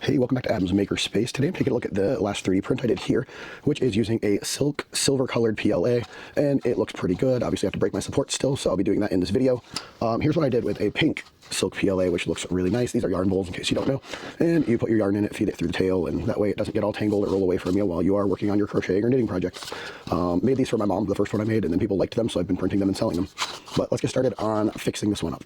Hey, welcome back to Adam's Makerspace. Today I'm taking a look at the last 3D print I did here, which is using a silk silver colored PLA, and it looks pretty good. Obviously I have to break my support still, so I'll be doing that in this video. Here's what I did with a pink silk PLA, which looks really nice. These are yarn bowls in case you don't know, and you put your yarn in it, feed it through the tail, and that way it doesn't get all tangled or roll away from you while you are working on your crocheting or knitting project. Made these for my mom, the first one I made, and then people liked them, so I've been printing them and selling them. But let's get started on fixing this one up.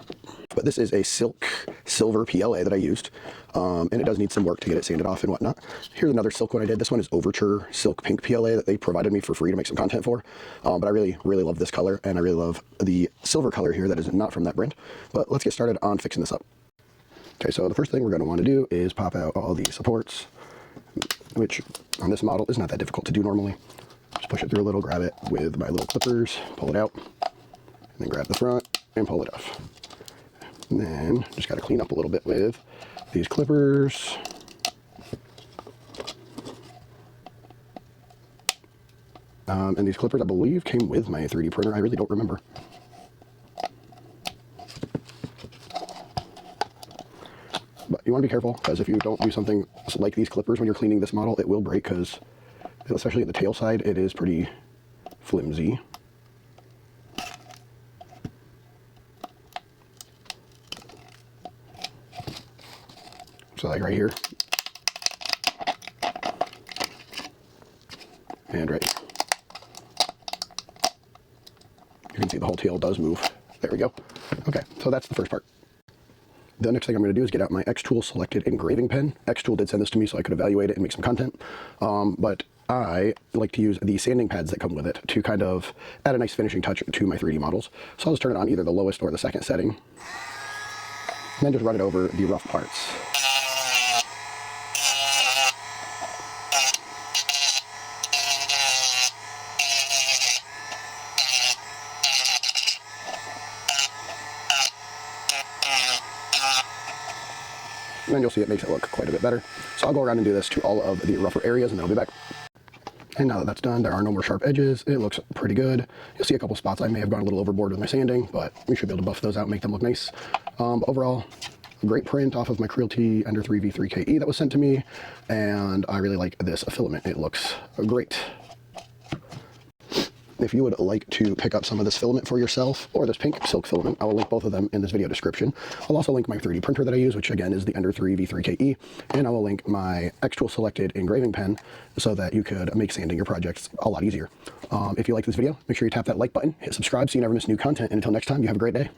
But this is a silk silver PLA that I used, and it does need some work to get it sanded off and whatnot. Here's another silk one I did. This one is Overture silk pink PLA that they provided me for free to make some content for. But I really love this color, and I really love the silver color here that is not from that brand. But let's get started on fixing this up. Okay, so the first thing we're going to want to do is pop out all the supports, which on this model is not that difficult to do normally. Just push it through a little, grab it with my little clippers, pull it out, and then grab the front and pull it off. And then just got to clean up a little bit with these clippers. And these clippers, I believe, came with my 3D printer. I really don't remember. But you want to be careful, because if you don't do something like these clippers when you're cleaning this model, it will break, because especially at the tail side, it is pretty flimsy. So like right here, and right here. You can see the whole tail does move. There we go. Okay, so that's the first part. The next thing I'm going to do is get out my xtool selected engraving pen. Xtool did send this to me so I could evaluate it and make some content. But I like to use the sanding pads that come with it to kind of add a nice finishing touch to my 3D models. So I'll just turn it on either the lowest or the second setting, and then just run it over the rough parts. And then you'll see it makes it look quite a bit better. So I'll go around and do this to all of the rougher areas, and then I'll be back. And now that that's done, there are no more sharp edges. It looks pretty good. You'll see a couple spots I may have gone a little overboard with my sanding, but we should be able to buff those out and make them look nice. Overall, great print off of my Creality Ender 3 V3KE that was sent to me, and I really like this filament. It looks great. If you would like to pick up some of this filament for yourself, or this pink silk filament, I will link both of them in this video description. I'll also link my 3D printer that I use, which again is the Ender 3 V3KE, and I will link my xtool selected engraving pen so that you could make sanding your projects a lot easier. If you like this video, make sure you tap that like button, hit subscribe so you never miss new content, and until next time, you have a great day.